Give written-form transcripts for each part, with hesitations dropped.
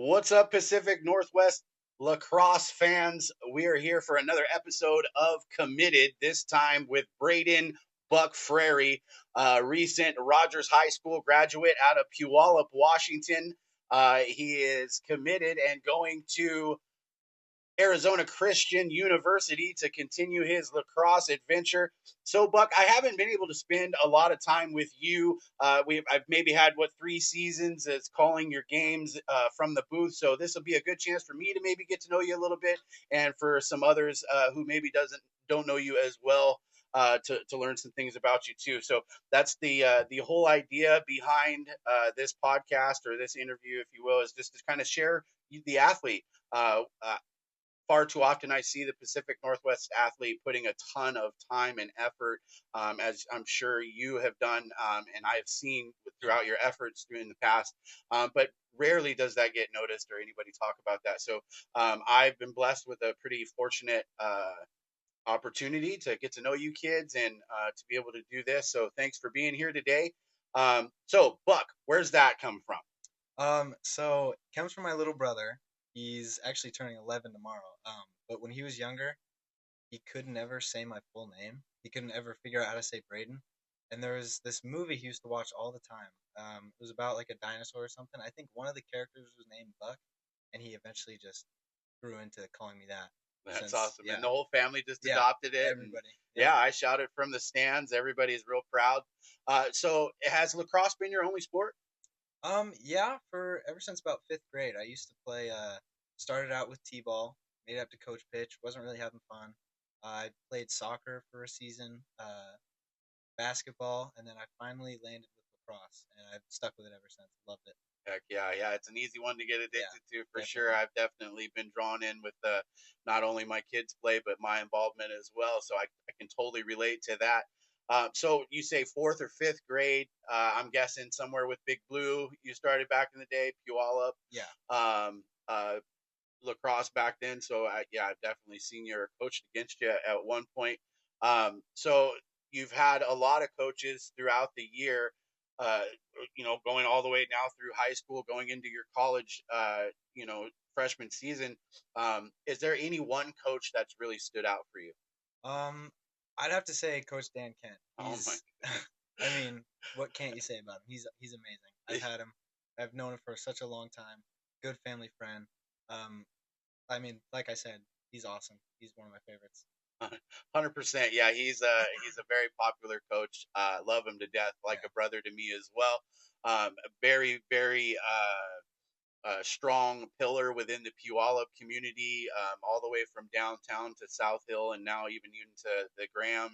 What's up, Pacific Northwest lacrosse fans? We are here for another episode of Committed, this time with Braden Buck Frary, recent Rodgers High School graduate out of Puyallup, Washington. He is committed and going to Arizona Christian University to continue his lacrosse adventure. So, Buck, I haven't been able to spend a lot of time with you. I've maybe had three seasons as calling your games from the booth. So this will be a good chance for me to maybe get to know you a little bit, and for some others who maybe don't know you as well. To learn some things about you too. So that's the whole idea behind this podcast or this interview, if you will, is just to kind of share the athlete. Far too often I see the Pacific Northwest athlete putting a ton of time and effort, as I'm sure you have done, and I have seen throughout your efforts in the past. But rarely does that get noticed or anybody talk about that. So I've been blessed with a pretty fortunate opportunity to get to know you kids and to be able to do this. So thanks for being here today. So Buck, where's that come from? So it comes from my little brother. He's actually turning 11 tomorrow. But when he was younger, he could never say my full name. He couldn't ever figure out how to say Braden. And there was this movie he used to watch all the time. It was about like a dinosaur or something. I think one of the characters was named Buck, and he eventually just grew into calling me that. That's Since awesome. And yeah, the whole family just yeah, adopted it. And everybody. Yep. yeah, I shouted from the stands. Everybody's real proud. So has lacrosse been your only sport? Yeah, for ever since about fifth grade, I used to play. Started out with t-ball, made it up to coach pitch. Wasn't really having fun. I played soccer for a season, basketball, and then I finally landed with lacrosse, and I've stuck with it ever since. Loved it. Heck yeah, yeah. It's an easy one to get Yeah, addicted to for sure. definitely. I've definitely been drawn in with not only my kids' play, but my involvement as well. So I can totally relate to that. So you say fourth or fifth grade? I'm guessing somewhere with Big Blue. You started back in the day, Puyallup. Yeah. Um, uh, Lacrosse back then. So yeah, I've definitely seen you or coached against you at one point. So you've had a lot of coaches throughout the year. Uh, going all the way now through high school, going into your college, freshman season. Is there any one coach that's really stood out for you? Um, I'd have to say Coach Dan Kent. Oh my He's, I mean, what can't you say about him? He's amazing. I've had him. I've known him for such a long time. Good family friend. Um, I mean, like I said, he's awesome. He's one of my favorites. 100%. Yeah, he's a very popular coach. Love him to death, like Yeah. a brother to me as well. A very, very strong pillar within the Puyallup community, all the way from downtown to South Hill, and now even into the Graham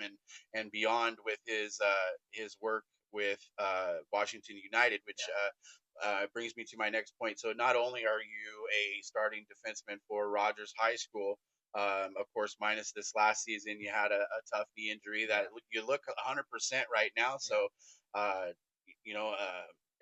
and beyond with his work with Washington United, which Yeah. brings me to my next point. So not only are you a starting defenseman for Rodgers High School, of course, minus this last season, you had a tough knee injury that Yeah. you look 100% right now. Yeah. So, uh, you know,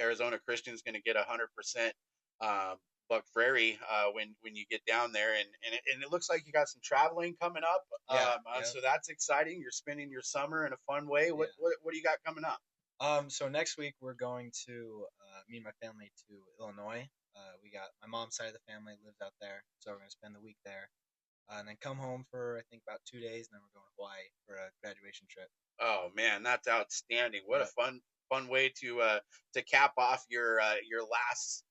Arizona Christian's going to get 100% um, Buck Frary when you get down there, and it looks like you got some traveling coming up. Yeah. Yeah. So that's exciting. You're spending your summer in a fun way. Yeah. What do you got coming up? So next week we're going to me and my family to Illinois. We got my mom's side of the family lives out there, so we're gonna spend the week there, and then come home for I think about 2 days, and then we're going to Hawaii for a graduation trip. Oh man, that's outstanding. What a Yep. fun way to cap off your last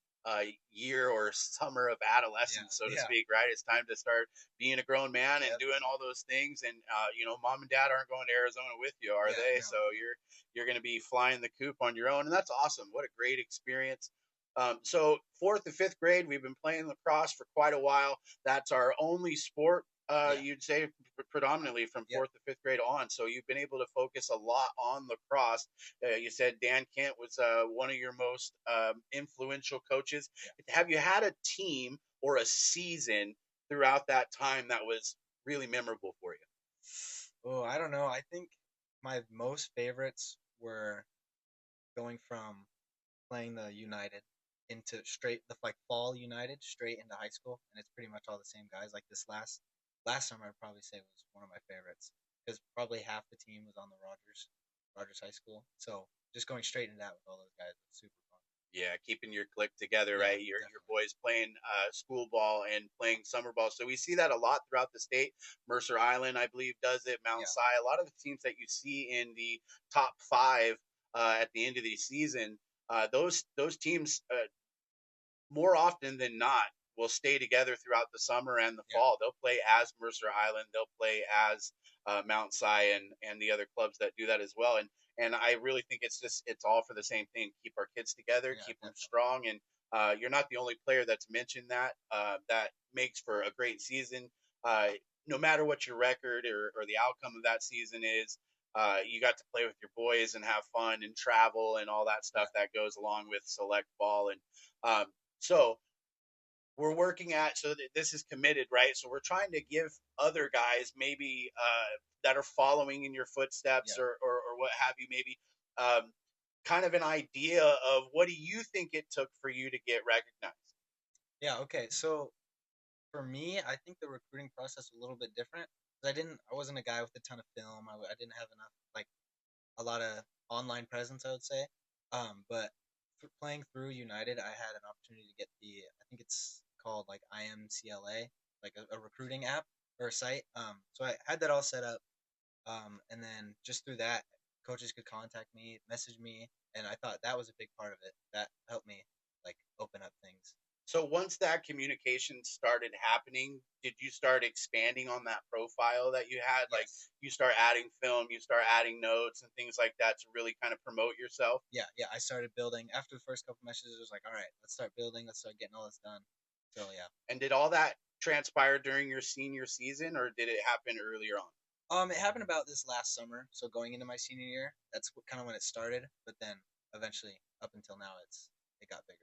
year or summer of Yeah. adolescence, so to Yeah. speak. Right, it's time to start being a grown man and Yep. doing all those things. And mom and dad aren't going to Arizona with you, are Yeah. they? No. So No. you're going to be flying the coop on your own, and that's awesome. What a great experience. So fourth and fifth grade, we've been playing lacrosse for quite a while. That's our only sport, Yeah. you'd say, predominantly from Yep. fourth to fifth grade on. So you've been able to focus a lot on lacrosse. You said Dan Kent was one of your most influential coaches. Yeah. Have you had a team or a season throughout that time that was really memorable for you? Oh, I don't know. I think my most favorites were going from playing the United into straight the like fall United straight into high school, and it's pretty much all the same guys. Like this last summer, I'd probably say was one of my favorites because probably half the team was on the Rogers High School. So just going straight into that with all those guys was super fun. Yeah, keeping your clique together, Yeah, right? Your definitely. boys playing school ball and playing summer ball. So we see that a lot throughout the state. Mercer Island, I believe, does it. Mount Yeah, Si. A lot of the teams that you see in the top five at the end of the season, those teams more often than not will stay together throughout the summer and the yeah, fall. They'll play as Mercer Island. They'll play as Mount Si and the other clubs that do that as well. And I really think it's all for the same thing: keep our kids together, yeah, keep them definitely. strong. And you're not the only player that's mentioned that. That makes for a great season. Uh, no matter what your record or the outcome of that season is, you got to play with your boys and have fun and travel and all that Yeah, stuff that goes along with select ball. And um, so we're working at so this is committed, right? So we're trying to give other guys maybe that are following in your footsteps yeah, or what have you, maybe um, kind of an idea of what do you think it took for you to get recognized? yeah. Okay, so for me, I think the recruiting process was a little bit different. 'Cause I wasn't a guy with a ton of film. I didn't have enough, like a lot of online presence, I would say. But playing through United, I had an opportunity to get I think it's called like IMCLA, like a recruiting app or a site. So I had that all set up. And then just through that, coaches could contact me, message me, and I thought that was a big part of it. That helped me like open up things. So once that communication started happening, did you start expanding on that profile that you had? Like Yes. you start adding film, you start adding notes and things like that to really kind of promote yourself? Yeah, yeah. I started building after the first couple messages. It was like, all right, let's start building. Let's start getting all this done. So yeah. And did all that transpire during your senior season or did it happen earlier on? It happened about this last summer, so going into my senior year, that's kind of when it started. But then eventually, up until now, it got bigger.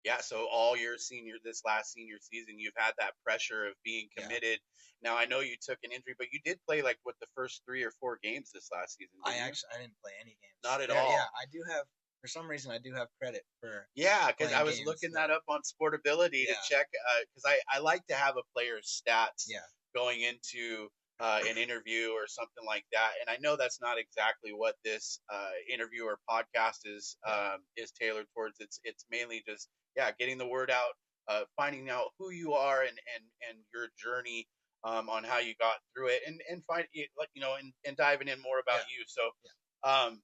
Yeah, so all your this last senior season, you've had that pressure of being Yeah, committed. Now I know you took an injury, but you did play like what the first 3 or 4 games this last season, didn't you? I didn't play any games Not at there. Yeah, all. I do have for some reason I do have credit for Yeah, because I playing was games. looking Yeah, that up on Sportability to yeah, check. Because I like to have a player's stats yeah, going into an interview or something like that, and I know that's not exactly what this interview or podcast yeah, is tailored towards. It's mainly just getting the word out, finding out who you are and your journey on how you got through it, and find like and diving in more about yeah, you. So, yeah. um,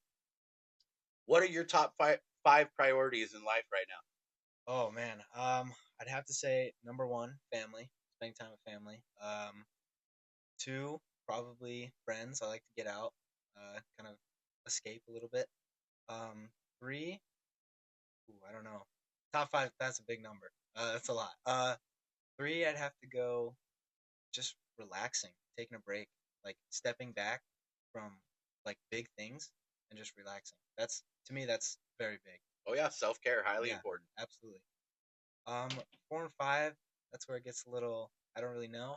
what are your top five priorities in life right now? Oh man, I'd have to say number one, family, spending time with family. Two, probably friends. I like to get out, kind of escape a little bit. Three, ooh, I don't know. Top five, that's a big number. That's a lot. Three, I'd have to go just relaxing, taking a break, like stepping back from like big things and just relaxing. That's to me, that's very big. Oh yeah, self care highly Yeah, important. absolutely. Um, Four and five, that's where it gets a little. I don't really know.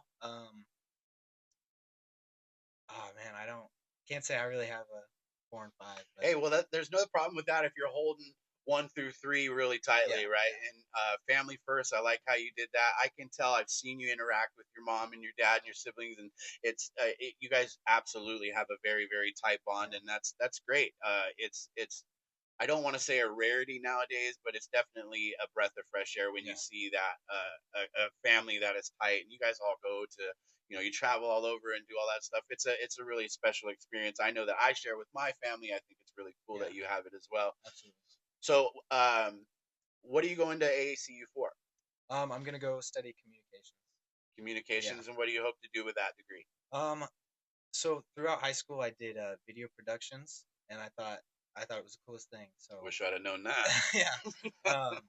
Oh man, I don't can't say I really have a four and five, but Hey, well, there's no problem with that if you're holding 1 through 3 really yeah, tightly, right? yeah, And family first. I like how you did that. I can tell. I've seen you interact with your mom and your dad and your siblings, and you guys absolutely have a very very tight bond, yeah, and that's great. It's I don't want to say a rarity nowadays, but it's definitely a breath of fresh air when you yeah, see that a family that is tight, and you guys all go to you travel all over and do all that stuff. It's a really special experience. I know that I share with my family. I think it's really cool yeah, that you have it as well. absolutely. So, what are you going to AACU for? I'm gonna go study communications. Yeah. Communications, and what do you hope to do with that degree? Um, so throughout high school, I did video productions, and I thought it was the coolest thing. So Wish I'd have known that. yeah. Um,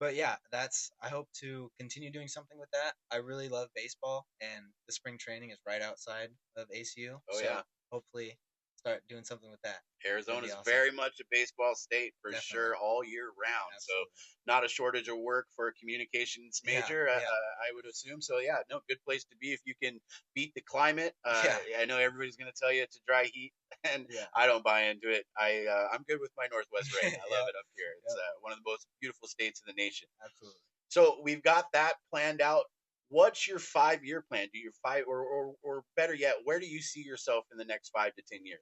but yeah, that's I hope to continue doing something with that. I really love baseball, and the spring training is right outside of ACU, Oh so yeah. hopefully start doing something with that. That'd be Arizona's awesome. very much a baseball state for Definitely, sure all year round. So absolutely. not a shortage of work for a communications Yeah, major, yeah, I would assume. So yeah, no, good place to be if you can beat the climate. yeah, I know everybody's going to tell you it's a dry heat, and yeah, I don't buy into it. I'm good with my Northwest rain. I love yep, it up here. It's yep, one of the most beautiful states in the nation. absolutely. So we've got that planned out. What's your 5 year plan? Do you five or better yet, where do you see yourself in the next 5 to 10 years?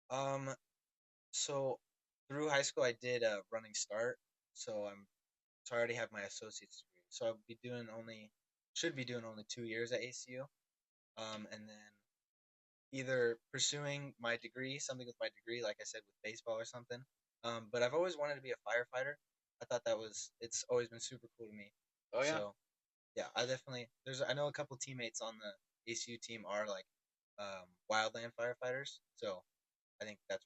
Um, so through high school, I did running start. So I already have my associate's degree. So I'll be doing only should be doing only 2 years at ACU. And then either pursuing my degree, something with my degree, like I said, with baseball or something. But I've always wanted to be a firefighter. I thought it's always been super cool to me. Oh yeah. So yeah, I know a couple teammates on the ACU team are like wildland firefighters. So I think that's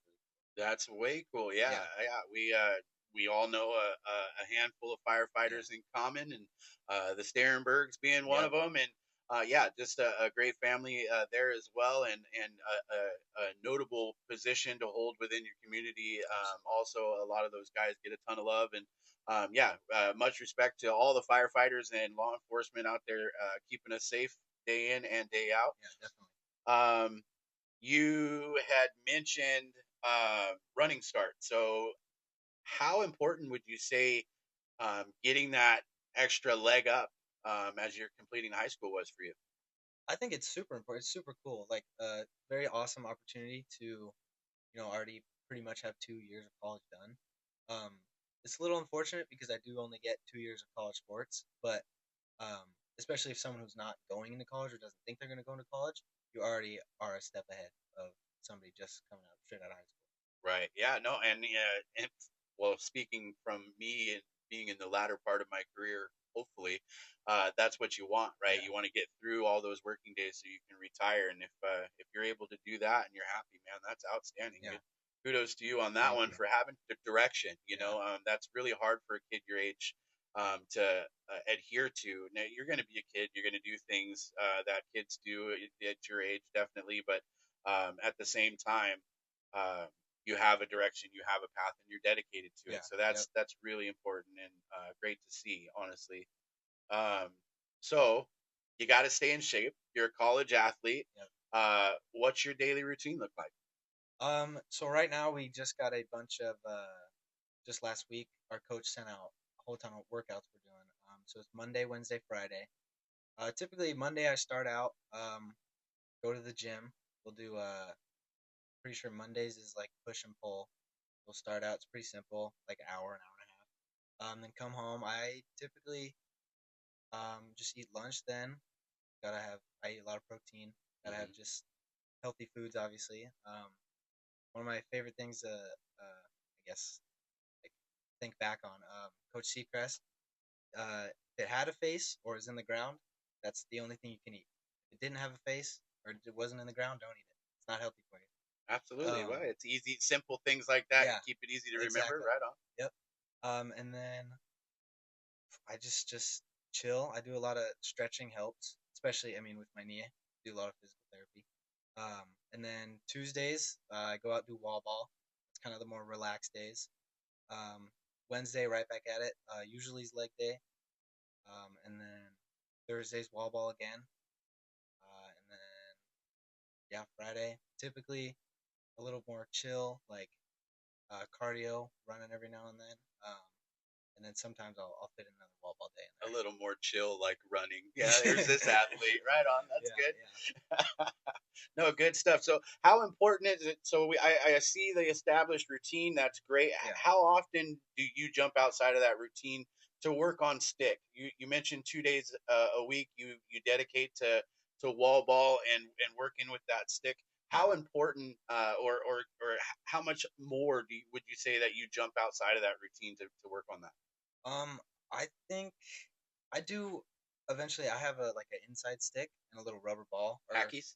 really That's way cool. cool. Yeah, Yeah, yeah. We all know a handful of yeah, firefighters in common, and the Sterenbergs being one yep, of them, and yeah, just a great family there as well, and a notable position to hold within your community. absolutely. Also, a lot of those guys get a ton of love, and yeah, much respect to all the firefighters and law enforcement out there keeping us safe day in and day out. Yeah, definitely. Um, you had mentioned running start. So, how important would you say getting that extra leg up as you're completing high school was for you? I think it's super important. It's super cool. Like very awesome opportunity to already pretty much have 2 years of college done. Um, it's a little unfortunate because I do only get 2 years of college sports, but um, especially if someone who's not going into college or doesn't think they're going to go into college, you already are a step ahead of somebody just coming out straight out of high school. Right. Yeah. No. And well, speaking from me and being in the latter part of my career, hopefully, that's what you want, right? Yeah, You want to get through all those working days so you can retire. And if you're able to do that and you're happy, man, that's outstanding. yeah. Good. Kudos to you on that Thank one you. for having the direction. Yeah, That's really hard for a kid your age to adhere to. Now, you're going to be a kid. You're going to do things that kids do at your age, definitely. But at the same time, uh, you have a direction, you have a path, and you're dedicated to it. yeah, So yep, that's really important and great to see, honestly. Um, so you got to stay in shape. You're a college athlete. yep. What's your daily routine look like? So right now we just got a bunch of just last week our coach sent out a whole ton of workouts we're doing. So it's Monday, Wednesday, Friday. Typically Monday I start out, go to the gym. We'll do pretty sure Mondays is like push and pull. We'll start out, it's pretty simple, like an hour and a half. Then come home. I typically just eat lunch then. I eat a lot of protein. Gotta have Hmm. just healthy foods, obviously. One of my favorite things I guess like think back on Coach Seacrest. If it had a face or is in the ground, that's the only thing you can eat. If it didn't have a face or it wasn't in the ground, don't eat it. It's not healthy for you. Absolutely. Well, it's easy, simple things like that. Yeah, Keep it easy to remember. exactly. Right on. Yep. And then I just chill. I do a lot of stretching helps, especially I mean with my knee. I do a lot of physical therapy. And then Tuesdays I go out and do wall ball. It's kind of the more relaxed days. Um, Wednesday right back at it. Usually is leg day. And then Thursday's wall ball again. And then yeah, Friday typically a little more chill, like cardio, running every now and then. And then sometimes I'll fit in another wall ball day in A there. little more chill, like running. Yeah, there's this athlete. Right on. That's Yeah, good. yeah, No, good stuff. So, how important is it? So, I see the established routine. That's great. yeah. How often do you jump outside of that routine to work on stick? You mentioned 2 days a week. You dedicate to wall ball and working with that stick. Yeah. How important, or how much more would you say that you jump outside of that routine to work on that? I think I do. Eventually, I have a like an inside stick and a little rubber ball. Or Hackies.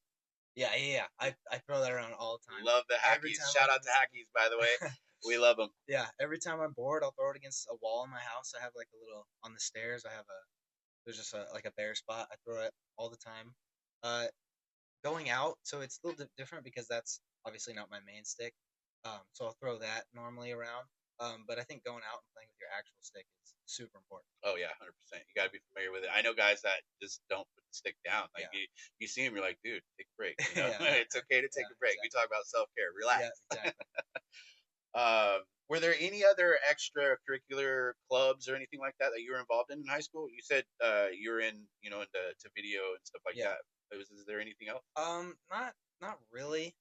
yeah, yeah, yeah. I throw that around all the time. Love the Every hackies. time Shout I'm out to just hackies, by the way. We love them. yeah. Every time I'm bored, I'll throw it against a wall in my house. I have like a little on the stairs. I have a there's just a like a bare spot. I throw it all the time. Uh, Going out, so it's a little different because that's obviously not my main stick. So I'll throw that normally around. But I think going out and playing with your actual stick is super important. Oh yeah, 100%. You got to be familiar with it. I know guys that just don't put the stick down. Like Yeah, you see them, you're like, dude, take a break. yeah, yeah, It's okay to take yeah, a break. We exactly. talk about self care. Relax. Yeah, exactly. Were there any other extracurricular clubs or anything like that that you were involved in high school? You said you were in, into to video and stuff like Yeah. that. Is there anything else? Not really.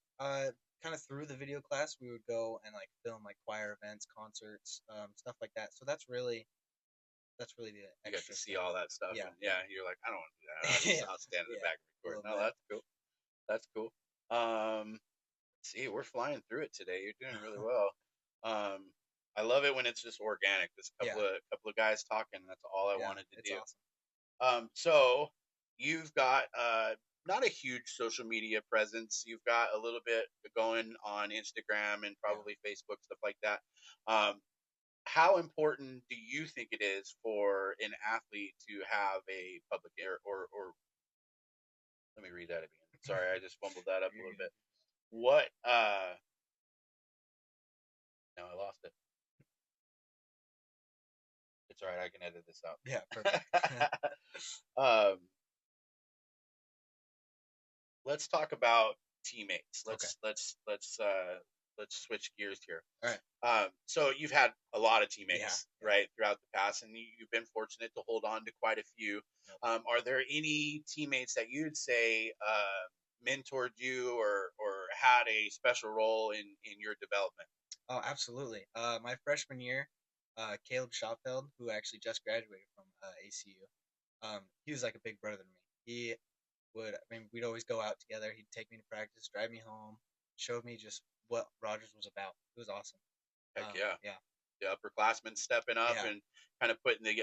kind of through the video class, we would go and like film like choir events, concerts, stuff like that. So that's really the You got to extra see stuff. all that stuff, Yeah, and yeah, you're like, I don't want to do that. yeah, I'll stand in the yeah, back and a record. little No, bit. that's cool. That's cool. Let's see, we're flying through it today. You're doing really well. Um, I love it when it's just organic. Just a Yeah, couple of guys talking. That's all I yeah, wanted to it's do. awesome. So you've got not a huge social media presence. You've got a little bit going on Instagram and Yeah. probably Facebook, stuff like that. Um, how important do you think it is for an athlete to have a public or let me read that again. Sorry, I just fumbled that up a You're little good. bit. What no, I lost it. It's all right, I can edit this Yeah, perfect. out. um let's talk about teammates. Okay. Let's switch gears here. All right. So you've had a lot of Yeah. teammates, Yeah. right, throughout the past, and you've been fortunate to hold on to quite a few. Yep. Are there any teammates that you'd say mentored you or had a special role in your development? Oh, absolutely. My freshman year, Caleb Schopfeld, who actually just graduated from ACU, he was like a big brother to me. I mean, we'd always go out together. He'd take me to practice, drive me home, showed me just what Rodgers was about. It was awesome. Heck yeah. Yeah, The upperclassmen stepping up yeah, and kind of putting the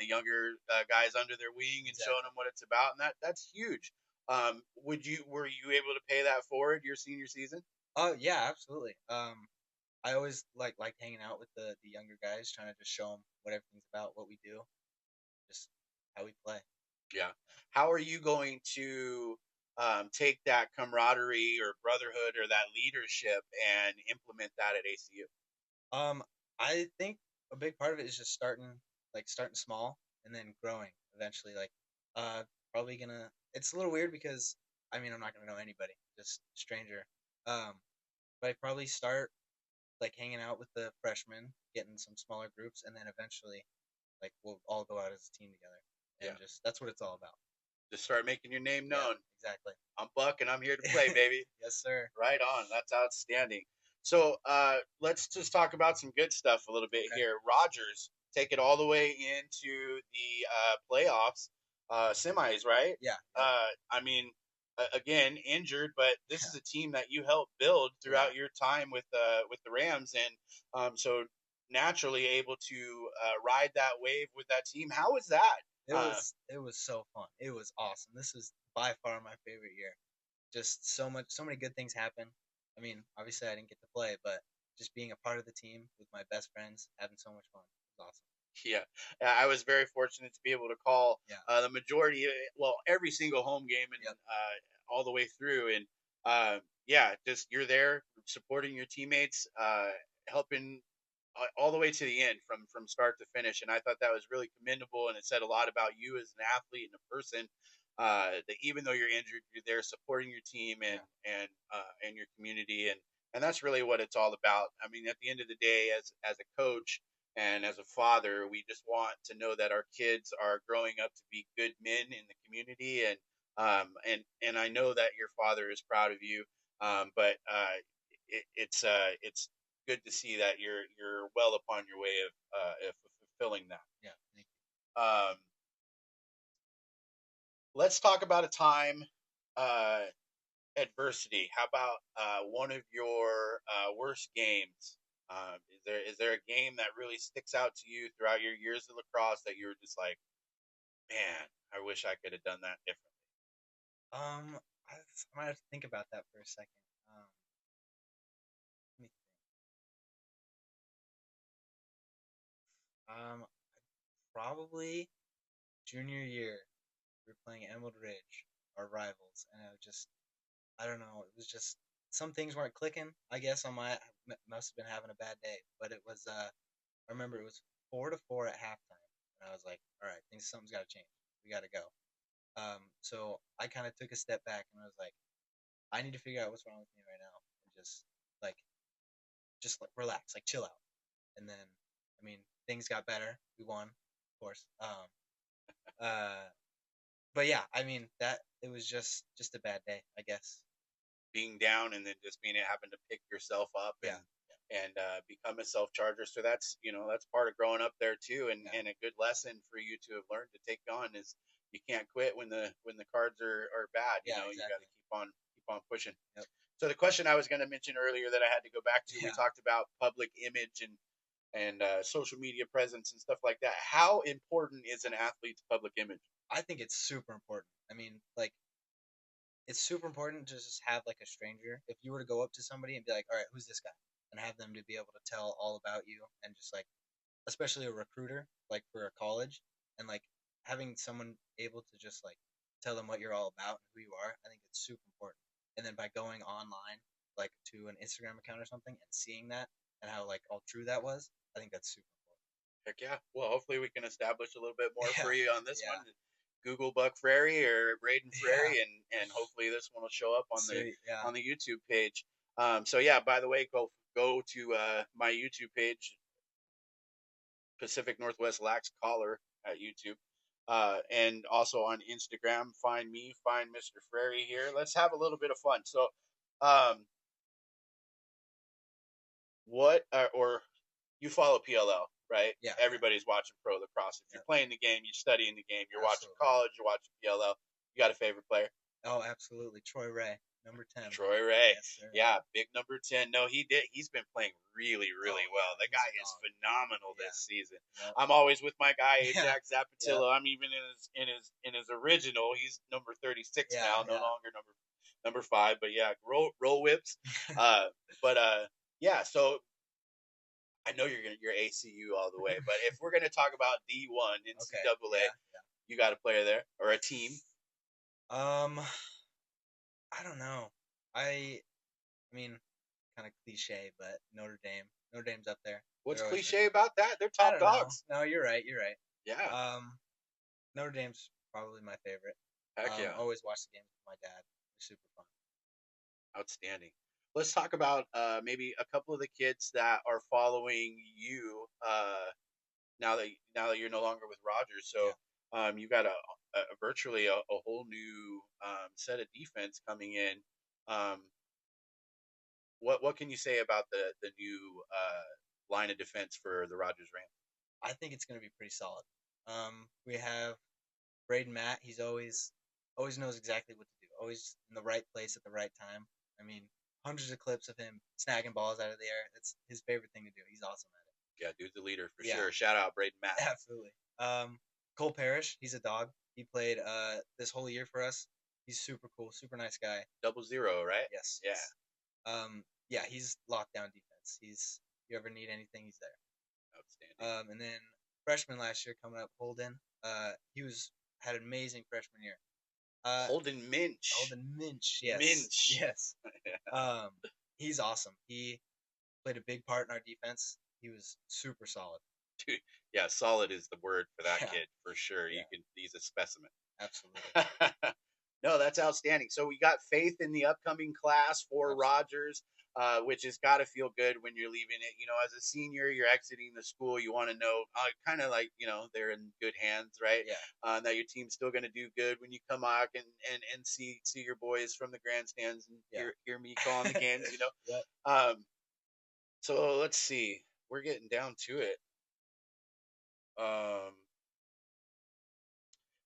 younger guys under their wing and showing exactly. them what it's about, and that's huge. Were you able to pay that forward your senior season? Oh, yeah, absolutely. I always liked hanging out with the younger guys, trying to just show them what everything's about, what we do, just how we play. Yeah. How are you going to take that camaraderie or brotherhood or that leadership and implement that at ACU? Um, I think a big part of it is just starting small and then growing eventually. Uh, probably gonna. It's a little weird because I mean I'm not gonna know anybody, just stranger. Um, but I probably start like hanging out with the freshmen, getting some smaller groups, and then eventually like we'll all go out as a team together, Yeah. and just that's what it's all about. Just start making your name Yeah, known. exactly. I'm Buck and I'm here to play, baby. Yes, sir. Right on. That's outstanding. So let's just talk about some good stuff a little bit Okay. here. Rodgers take it all the way into the playoffs, semis, right? Yeah. Yep. I mean, again, injured, but this Yeah. is a team that you helped build Yeah. throughout your time with the Rams, and so naturally able to ride that wave with that team. How was that? It was so fun. It was awesome. This was by far my favorite year. Just so many good things happen. I mean, obviously I didn't get to play, but just being a part of the team with my best friends, having so much fun, it was awesome. Yeah, I was very fortunate to be able to call Yeah. the majority, well, every single home game and Yep. all the way through. And yeah, just you're there supporting your teammates, helping all the way to the end from start to finish. And I thought that was really commendable, and it said a lot about you as an athlete and a person. That even though you're injured, you're there supporting your team Yeah. and your community, and that's really what it's all about. I mean, at the end of the day, as a coach and as a father, we just want to know that our kids are growing up to be good men in the community, and I know that your father is proud of you. But it's good to see that you're well upon your way of fulfilling that. Yeah. Thank Um, let's talk about a time uh, adversity. How about one of your worst games? Is there a game that really sticks out to you throughout your years of lacrosse that you were just like, man, I wish I could have done that differently? you. I might have to think about that for a second. Let me think. Um, Probably junior year, we were playing Emerald Ridge, our rivals, and I don't know, it was just some things weren't clicking. I guess must have been having a bad day, but it was. I remember it was 4-4 at halftime, and I was like, all right, something's got to change. We got to go. So I kind of took a step back and I was like, I need to figure out what's wrong with me right now, and like, just relax, like chill out. And then, I mean, things got better. We won, of course. Uh, but yeah, I mean that it was just a bad day, I guess. being down and then just being having to pick yourself up Yeah. and become a self charger. So that's that's part of growing up there too, Yeah. and a good lesson for you to have learned to take on is you can't quit when the cards are bad. Yeah. You got Exactly. to keep on pushing. Yep. So the question I was going to mention earlier that I had to go back to, we Yeah. talked about public image and social media presence and stuff like that. How important is an athlete's public image? I think it's super important. I mean, like, it's super important to just have like a stranger. If you were to go up to somebody and be like, "All right, who's this guy?" and have them to be able to tell all about you, and just like, especially a recruiter, like for a college, and like having someone able to just like tell them what you're all about and who you are, I think it's super important. And then by going online, like to an Instagram account or something, and seeing that and how like all true that was, I think that's super Heck yeah. Well, hopefully we can establish a little bit more important. for you on this one. Yeah, Google Buck Frary or Braden yeah, yeah. Frary, and hopefully this one will show up on the Sweet, yeah, on the YouTube page. So yeah, by the way, go to my YouTube page, Pacific Northwest Lax Collar at YouTube. And also on Instagram, find me, find Mr. Frary here. Let's have a little bit of fun. So, um, what or you follow PLL, right? yeah, Everybody's watching pro lacrosse. If yeah, you're playing the game, you're studying the game. You're watching absolutely. college. You're watching PLL. You got a favorite player? Oh, absolutely. Troy Ray, number 10. Troy Ray. Yes, sir. Yeah, big number 10. No, he did. He's been playing really, Oh really well. yeah, The he's guy a is dog. phenomenal Yeah. this season. Yep. I'm always with my guy Yeah. Ajax Yep. Zapatillo. I'm even in his original. He's number 36 Yeah. now, no Yeah. longer number 5. But yeah, roll whips. Uh, but yeah. So I know you're ACU all the way. But if we're gonna talk about D1 Okay. NCAA, Yeah. you got a player there or a team? Yeah. I don't know. I mean, kind of cliche, but Notre Dame. Notre Dame's up there. What's They're always cliche pretty good. about that? They're I top don't know. dogs. No, you're right. You're right. Yeah. Notre Dame's probably my favorite. Heck yeah. Always watch the games with my dad. They're super fun. Outstanding. Let's talk about maybe a couple of the kids that are following you now that you're no longer with Rodgers. Yeah. So you've got a virtually a whole new set of defense coming in. Um, what can you say about the new line of defense for the Rodgers Rams? I think it's gonna be pretty solid. We have Braden Matt. He's always knows exactly what to do. Always in the right place at the right time. I mean, hundreds of clips of him snagging balls out of the air. It's his favorite thing to do. He's awesome at Yeah, dude's a leader for it. Yeah, sure. Shout out Braden Matt. absolutely. Cole Parrish. He's a dog. He played this whole year for us. He's super cool, super nice guy. 00, right? Yes. Yeah. Yes. Yeah, he's lockdown defense. If you ever need anything, he's there. Outstanding. And then freshman last year coming up, Holden. He had an amazing freshman year. Holden Minch. Holden Minch. Yes. Minch. Yes. He's awesome. He played a big part in our defense. He was super solid. Dude, yeah, solid is the word for that Yeah. kid for sure. Yeah. He's a specimen. Absolutely. No, that's outstanding. So we got faith in the upcoming class for Absolutely. Rodgers, which has got to feel good when you're leaving it. As a senior, you're exiting the school. You want to know, kind of like they're in good hands, right? Yeah. That your team's still going to do good when you come out and see your boys from the grandstands and Yeah. hear me calling the games. Yep. So let's see. We're getting down to it.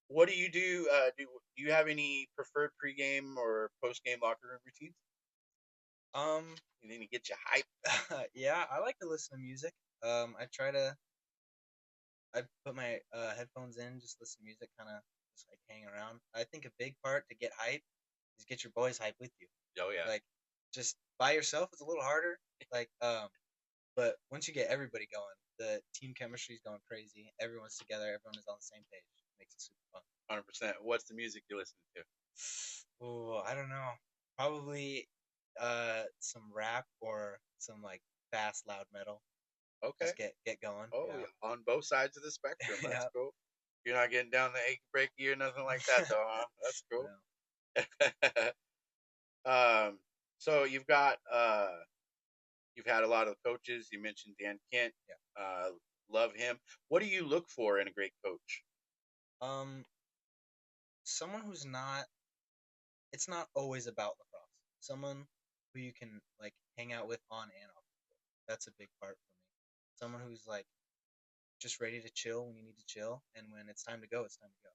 What do you do? Do you have any preferred pregame or postgame locker room routines? Anything to get you hype? Yeah, I like to listen to music. I put my headphones in, just listen to music, kind of just like hang around. I think a big part to get hype is get your boys hype with you. Oh yeah. Like just by yourself is a little harder. Like but once you get everybody going, the team chemistry is going crazy. Everyone's together. Everyone is on the same page. It makes it super fun. 100%. What's the music you're listening to? Oh, I don't know. Probably some rap or some like fast loud metal. Okay. Just get going. Oh, Yeah. on both sides of the spectrum. That's Yeah. cool. You're not getting down the achy breaky or nothing like that, though, huh? That's cool. No. So you've had a lot of coaches. You mentioned Dan Kent. Yeah. Love him. What do you look for in a great coach? Someone who's not. It's not always about lacrosse. someone who you can like hang out with on and off the field. That's a big part for me. Someone who's like just ready to chill when you need to chill, and when it's time to go, it's time to go.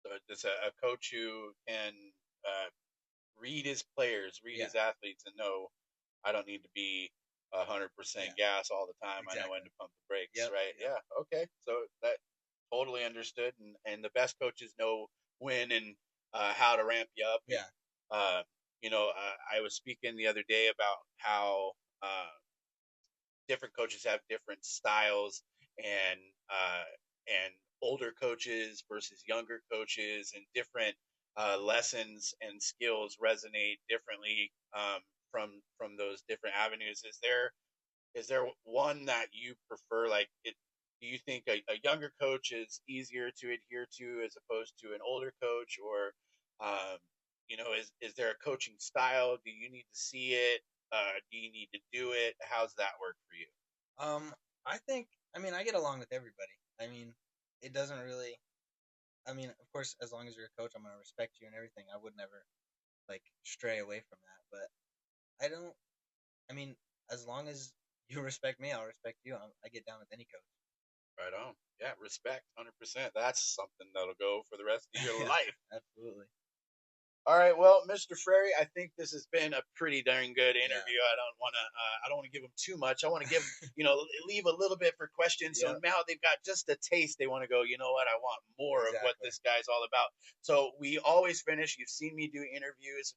So it's a coach who can uh, read his players, read Yeah, his athletes, and know I don't need to be 100% yeah, gas all the time. I know when exactly. to pump the brakes, Yep, right? yep, Yeah. Okay. So that totally understood, and the best coaches know when and how to ramp you up. And yeah, uh, I was speaking the other day about how different coaches have different styles and uh, and older coaches versus younger coaches and different lessons and skills resonate differently from those different avenues. Is there one that you prefer? Like, do you think a younger coach is easier to adhere to as opposed to an older coach, or is there a coaching style? Do you need to see it? Do you need to do it? How's that work for you? Um, I think, I mean, I get along with everybody. I mean, it doesn't really. I mean, of course, as long as you're a coach, I'm gonna respect you and everything. I would never like stray away from that. But I don't. I mean, as long as you respect me, I'll respect you. I get down with any Right on. Yeah, respect, 100%. That's something that'll go for the rest of coach. your Yeah, life. absolutely. All right, well, Mr. Frary, I think this has been a pretty darn good Yeah. interview. I don't want to give them too much. I want to leave a little bit for questions. So Yeah. now they've got just a taste. They want to go, you know what? I want more of what Exactly. this guy's all about. So we always finish. You've seen me do interviews.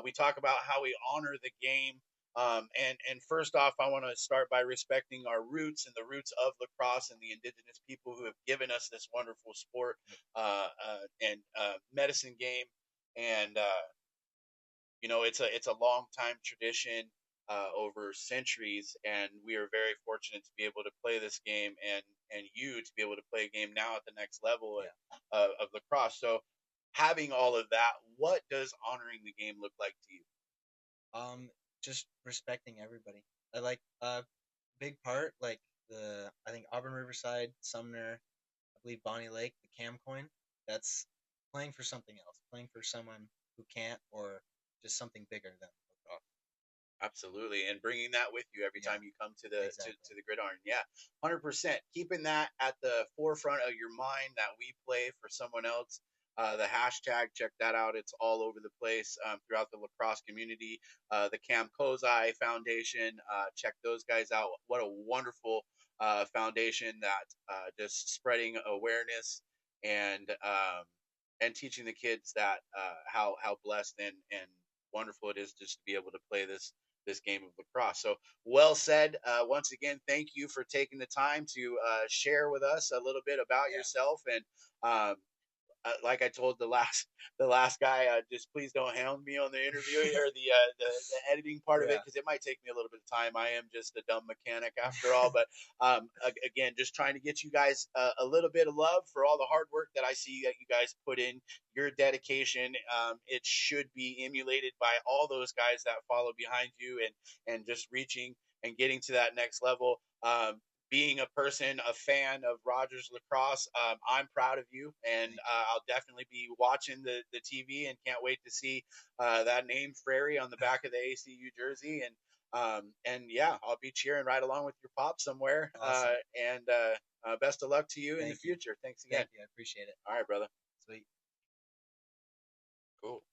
We talk about how we honor the game. And first off, I want to start by respecting our roots and the roots of lacrosse and the indigenous people who have given us this wonderful sport and medicine game. And it's a long time tradition over centuries, and we are very fortunate to be able to play this game, and you to be able to play a game now at the next level Yeah. of lacrosse. So, having all of that, what does honoring the game look like to you? Um, just respecting everybody. I like big part like the I think Auburn Riverside, Sumner, I believe Bonnie Lake, the Cam coin. That's playing for something else, playing for someone who can't, or just something bigger than lacrosse. Absolutely, and bringing that with you every Yeah, time you come to the exactly. to the gridiron. Yeah, 100%. Keeping that at the forefront of your mind that we play for someone else. The hashtag, check that out. It's all over the place throughout the lacrosse community. The Cam Kozai Foundation, check those guys out. What a wonderful foundation that just spreading awareness and um, and teaching the kids that how blessed and wonderful it is just to be able to play this game of lacrosse. So well said. Once again, thank you for taking the time to share with us a little bit about Yeah, yourself. And um, like I told the last guy, just please don't hound me on the interview or the editing part of it yeah, because it might take me a little bit of time. I am just a dumb mechanic after all. But again, just trying to get you guys a little bit of love for all the hard work that I see that you guys put in. Your dedication, it should be emulated by all those guys that follow behind you and just reaching and getting to that next level. Being a person, a fan of Rodgers Lacrosse, I'm proud of you, and thank you. I'll definitely be watching the TV and can't wait to see that name Frary on the back of the ACU jersey, and yeah, I'll be cheering right along with your pop somewhere. Awesome. And best of luck to you in the Thank you. future. Thanks again. Thank you. I appreciate it. All right, brother. Sweet. Cool.